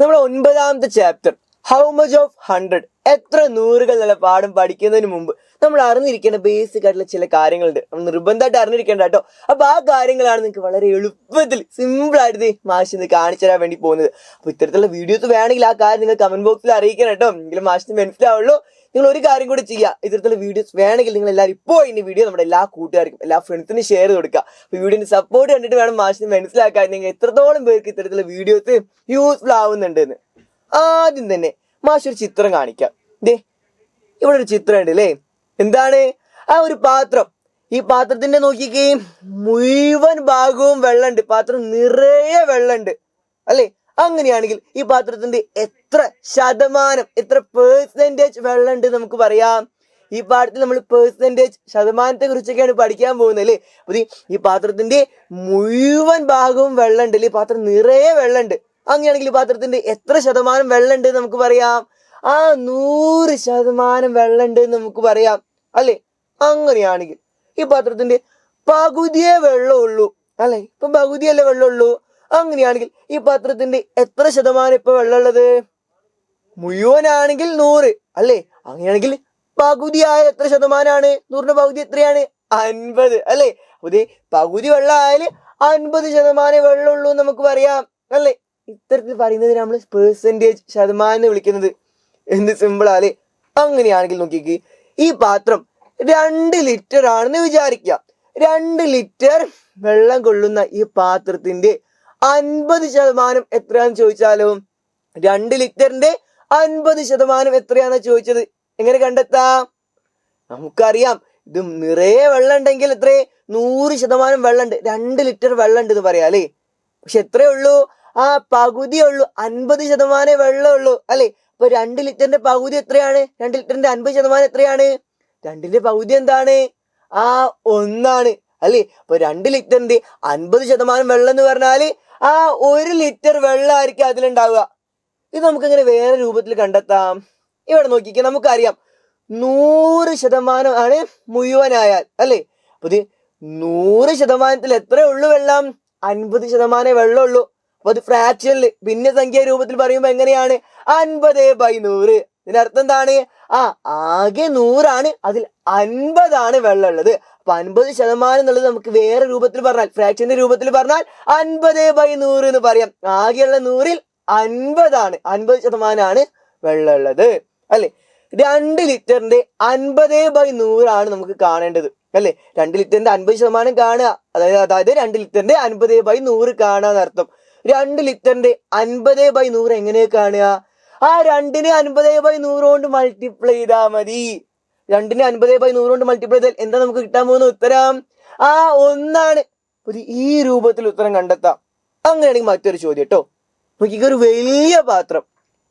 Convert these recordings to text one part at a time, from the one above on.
നമ്മുടെ 9ാമത്തെ chapter how much of 100 എത്ര നൂറുകൾ എന്നുള്ള പാഠം പഠിക്കുന്നതിന് മുമ്പ് നമ്മൾ അറിഞ്ഞിരിക്കേണ്ട ബേസിക് ആയിട്ടുള്ള ചില കാര്യങ്ങളുണ്ട്. നമ്മൾ നിർബന്ധമായിട്ട് അറിഞ്ഞിരിക്കേണ്ട കേട്ടോ. അപ്പൊ ആ കാര്യങ്ങളാണ് നിങ്ങൾക്ക് വളരെ എളുപ്പത്തിൽ സിമ്പിൾ ആയിട്ട് മാഷ് ഇന്ന് കാണിച്ചു തരാൻ വേണ്ടി പോകുന്നത്. അപ്പൊ ഇത്തരത്തിലുള്ള വീഡിയോസ് വേണമെങ്കിൽ ആ കാര്യം നിങ്ങൾ കമന്റ് ബോക്സിൽ അറിയിക്കണം കേട്ടോ. എങ്കിലും മാഷിന് മനസ്സിലാവുള്ളൂ. നിങ്ങൾ ഒരു കാര്യം കൂടി ചെയ്യുക, ഇത്തരത്തിലുള്ള വീഡിയോസ് വേണമെങ്കിൽ നിങ്ങൾ എല്ലാവരും ഇപ്പോൾ ഈ വീഡിയോ നമ്മുടെ എല്ലാ കൂട്ടുകാർക്കും എല്ലാ ഫ്രണ്ട്സിനും ഷെയർ കൊടുക്കുക. അപ്പോൾ വീഡിയോന്റെ സപ്പോർട്ട് കണ്ടിട്ട് വേണം മാഷിന് മനസ്സിലാക്കാൻ നിങ്ങൾ എത്രത്തോളം പേർക്ക് ഇത്തരത്തിലുള്ള വീഡിയോസ് യൂസ്ഫുൾ ആവുന്നുണ്ടെന്ന്. ആദ്യം തന്നെ മാഷ് ഒരു ചിത്രം കാണിക്കാം. ഇവിടെ ഒരു ചിത്രം ഉണ്ട് അല്ലേ? എന്താണ് ആ ഒരു പാത്രം? ഈ പാത്രത്തിന്റെ നോക്കിക്കേ, മുഴുവൻ ഭാഗവും വെള്ളമുണ്ട്. പാത്രം നിറയെ വെള്ളമുണ്ട് അല്ലേ? അങ്ങനെയാണെങ്കിൽ ഈ പാത്രത്തിന്റെ എത്ര ശതമാനം, എത്ര പെർസെന്റേജ് വെള്ളമുണ്ട് നമുക്ക് പറയാം? ഈ പാഠത്തിൽ നമ്മൾ പെർസെന്റേജ്, ശതമാനത്തെ കുറിച്ചൊക്കെയാണ് പഠിക്കാൻ പോകുന്നത് അല്ലേ? അപ്പൊ ഈ പാത്രത്തിന്റെ മുഴുവൻ ഭാഗവും വെള്ളമുണ്ട് അല്ലേ? പാത്രം നിറയെ വെള്ളമുണ്ട്. അങ്ങനെയാണെങ്കിൽ ഈ പാത്രത്തിന്റെ എത്ര ശതമാനം വെള്ളമുണ്ട് നമുക്ക് പറയാം? 100% വെള്ളമുണ്ട് എന്ന് നമുക്ക് പറയാം അല്ലേ? അങ്ങനെയാണെങ്കിൽ ഈ പാത്രത്തിന്റെ പകുതിയേ വെള്ളമുള്ളൂ അല്ലെ? ഇപ്പൊ പകുതിയല്ലേ വെള്ളമുള്ളൂ. അങ്ങനെയാണെങ്കിൽ ഈ പാത്രത്തിന്റെ എത്ര ശതമാനം ഇപ്പൊ വെള്ളമുള്ളത്? മുഴുവനാണെങ്കിൽ 100 അല്ലേ? അങ്ങനെയാണെങ്കിൽ പകുതിയായ എത്ര ശതമാനമാണ്? 100ന്റെ പകുതി എത്രയാണ്? 50 അല്ലേ? അതെ, പകുതി വെള്ളമായാല് 50% വെള്ളമുള്ളൂ നമുക്ക് പറയാം അല്ലേ? ഇത്തരത്തിൽ പറയുന്നത് നമ്മൾ പെർസെന്റേജ്, ശതമാനം എന്ന് വിളിക്കുന്നത്. എന്ത് സിമ്പിൾ അല്ലേ? അങ്ങനെയാണെങ്കിൽ നോക്കിക്ക്, ഈ പാത്രം 2 ലിറ്റർ ആണെന്ന് വിചാരിക്കുക. 2 ലിറ്റർ വെള്ളം കൊള്ളുന്ന ഈ പാത്രത്തിന്റെ 50% എത്രയാണെന്ന് ചോദിച്ചാലോ? 2 ലിറ്ററിന്റെ 50% എത്രയാണെന്ന് ചോദിച്ചത്. എങ്ങനെ കണ്ടെത്താം? നമുക്കറിയാം, ഇത് നിറയെ വെള്ളം ഉണ്ടെങ്കിൽ എത്രേ? 100% വെള്ളമുണ്ട്. 2 ലിറ്റർ വെള്ളം ഉണ്ട് എന്ന് പറയാം അല്ലേ? പക്ഷെ എത്രയേ ഉള്ളൂ? പകുതിയേ ഉള്ളൂ. 50% വെള്ളമുള്ളൂ അല്ലെ? അപ്പൊ 2 ലിറ്ററിന്റെ പകുതി എത്രയാണ്? 2 ലിറ്ററിന്റെ 50% എത്രയാണ്? 2ന്റെ പകുതി എന്താണ്? 1 അല്ലേ? അപ്പൊ 2 ലിറ്ററിന്റെ 50% വെള്ളം എന്ന് പറഞ്ഞാല് 1 ലിറ്റർ വെള്ളമായിരിക്കും അതിലുണ്ടാവുക. ഇത് നമുക്ക് ഇങ്ങനെ വേറെ രൂപത്തിൽ കണ്ടെത്താം. ഇവിടെ നോക്കിക്കേ, നമുക്കറിയാം 100% ആണ് മുഴുവനായാൽ അല്ലേ? അപ്പൊ ഇത് 100% എത്ര ഉള്ളു വെള്ളം? 50% വെള്ളമുള്ളൂ. അപ്പൊ അത് ഫ്രാക്ഷനിൽ, ഭിന്നസംഖ്യ രൂപത്തിൽ പറയുമ്പോ എങ്ങനെയാണ്? 50/100. ഇതിനർത്ഥം എന്താണ്? ആകെ 100 ആണ്, അതിൽ 50 വെള്ളം ഉള്ളത്. അപ്പൊ 50% എന്നുള്ളത് നമുക്ക് വേറെ രൂപത്തിൽ പറഞ്ഞാൽ, ഫ്രാക്ഷന്റെ രൂപത്തിൽ പറഞ്ഞാൽ 50/100 എന്ന് പറയാം. ആകെയുള്ള 100ൽ 50% വെള്ളം ഉള്ളത് അല്ലെ? 2 ലിറ്ററിന്റെ 50/100 ആണ് നമുക്ക് കാണേണ്ടത് അല്ലെ? 2 ലിറ്ററിന്റെ 50% കാണുക, അതായത് 2 ലിറ്ററിന്റെ 50/100 കാണാന്നർത്ഥം. 2 ലിറ്ററിന്റെ 50/100 എങ്ങനെയാ കാണുക? 2നെ 50/100 കൊണ്ട് മൾട്ടിപ്ലൈ ചെയ്താൽ മതി. 2നെ 50/100 കൊണ്ട് മൾട്ടിപ്ലൈ ചെയ്താൽ എന്താ നമുക്ക് കിട്ടാൻ പോകുന്ന ഉത്തരം? 1. ഈ രൂപത്തിൽ ഉത്തരം കണ്ടെത്താം. അങ്ങനെയാണെങ്കിൽ മറ്റൊരു ചോദ്യം കേട്ടോ. നോക്കിക്കോ, ഒരു വലിയ പാത്രം.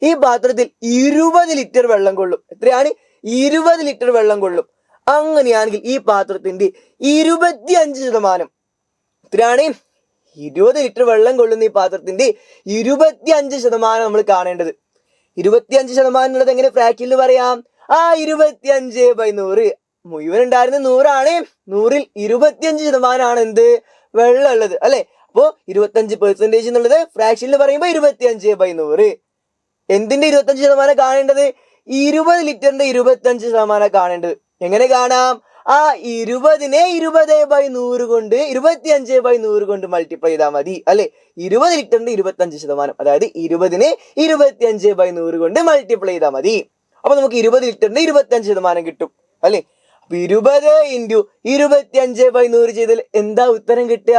ഈ പാത്രത്തിൽ 20 ലിറ്റർ വെള്ളം കൊള്ളും. എത്രയാണ്? 20 ലിറ്റർ വെള്ളം കൊള്ളും. അങ്ങനെയാണെങ്കിൽ ഈ പാത്രത്തിന്റെ 25% എത്രയാണ്? 20 ലിറ്റർ വെള്ളം കൊള്ളുന്ന ഈ പാത്രത്തിന്റെ 25% നമ്മൾ കാണേണ്ടത്. 25% എന്നുള്ളത് എങ്ങനെ ഫ്രാക്ഷനിൽ പറയാം? 25/100. മുഴുവൻ ഉണ്ടായിരുന്ന 100 ആണ്. 100ൽ 25% ആണ് എന്ത്? വെള്ളം ഉള്ളത് അല്ലെ? അപ്പോ 25% എന്നുള്ളത് ഫ്രാക്ഷനിൽ പറയുമ്പോ 25/100. എന്തിന്റെ 25% കാണേണ്ടത്? 20 ലിറ്ററിന്റെ 25% കാണേണ്ടത്. എങ്ങനെ കാണാം? 20നെ 20/100 കൊണ്ട് 25/100 കൊണ്ട് മൾട്ടിപ്ലൈ ചെയ്താൽ മതി അല്ലെ? 20 ലിറ്ററിന്റെ 25%, അതായത് 20നെ 25/100 കൊണ്ട് മൾട്ടിപ്ലൈ ചെയ്താൽ മതി. അപ്പൊ നമുക്ക് 20 ലിറ്ററിന്റെ 25% കിട്ടും അല്ലെ? അപ്പൊ 20 × 25/100 ചെയ്താൽ എന്താ ഉത്തരം കിട്ടുക?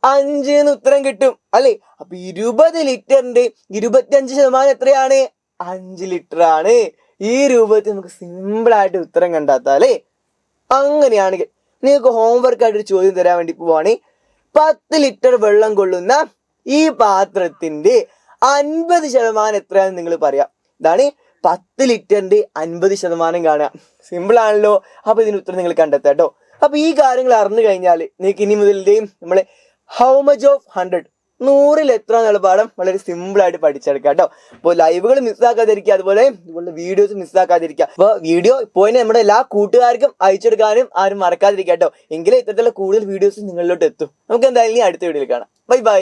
5 എന്ന് ഉത്തരം കിട്ടും അല്ലെ? അപ്പൊ 20 ലിറ്ററിന്റെ 25% എത്രയാണ്? 5 ലിറ്റർ ആണ്. ഈ രൂപത്തിൽ നമുക്ക് സിമ്പിൾ ആയിട്ട് ഉത്തരം കണ്ടെത്താല്ലേ? അങ്ങനെയാണെങ്കിൽ നിങ്ങൾക്ക് ഹോംവർക്ക് ആയിട്ട് ഒരു ചോദ്യം തരാൻ വേണ്ടി പോവാണ്. 10 ലിറ്റർ വെള്ളം കൊള്ളുന്ന ഈ പാത്രത്തിന്റെ 50% എത്രയാണെന്ന് നിങ്ങൾ പറയാം. ഇതാണ് 10 ലിറ്ററിന്റെ 50% കാണുക. സിമ്പിൾ ആണല്ലോ. അപ്പൊ ഇതിന് ഉത്തരം നിങ്ങൾ കണ്ടെത്താം കേട്ടോ. അപ്പൊ ഈ കാര്യങ്ങൾ അറിഞ്ഞു കഴിഞ്ഞാൽ നിങ്ങൾക്ക് ഇനി മുതലിന്റെയും നമ്മളെ ഹൗ മച്ച് ഓഫ് 100 100ൽ എത്ര എന്നുള്ള പാഠം വളരെ സിമ്പിൾ ആയിട്ട് പഠിച്ചെടുക്കാം കേട്ടോ. അപ്പോൾ ലൈവുകൾ മിസ്സാക്കാതിരിക്കുക, അതുപോലെ ഇതുപോലെ വീഡിയോസ് മിസ്സാക്കാതിരിക്കുക. അപ്പോൾ വീഡിയോ ഇപ്പോൾ നമ്മുടെ എല്ലാ കൂട്ടുകാർക്കും അയച്ചെടുക്കാനും ആരും മറക്കാതിരിക്കുക കേട്ടോ. എങ്കിലേ ഇത്തരത്തിലുള്ള കൂടുതൽ വീഡിയോസ് നിങ്ങളിലോട്ട് എത്തും. നമുക്ക് എന്തായാലും അടുത്ത വീഡിയോയിൽ കാണാം. Bye bye.